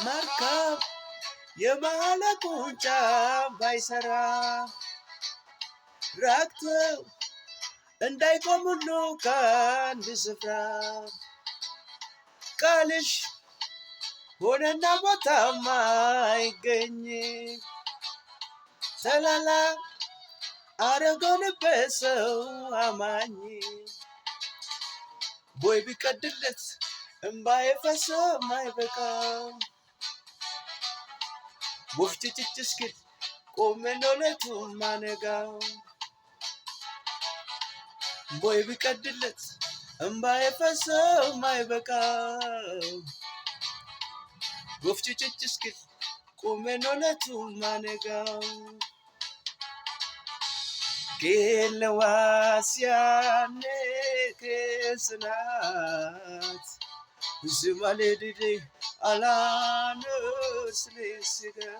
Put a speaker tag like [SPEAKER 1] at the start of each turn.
[SPEAKER 1] መርከብ የባለ ቁንጫ ባይሰራ ረግተው እንዳይቆም ሁሉ ከአንድ ስፍራ ቃልሽ ሆነና ቦታማ አይገኝ ሰላላ አረገንበት ሰው አማኝ ቦይ ቢቀድለት እምባዬ ፈሶ ማይበቃው ወፍጭ ጭጭ እስኪል ቆሜ ነው ሌቱን ማነጋው ቦይ ቢቀድለት እምባዬ ፈሶ ማይበቃው ወፍጭ ጭጭ እስኪል ቆሜ ነው ሌቱን ማነጋው Kelawasyaane kesnaat Zumaledi alano slesiga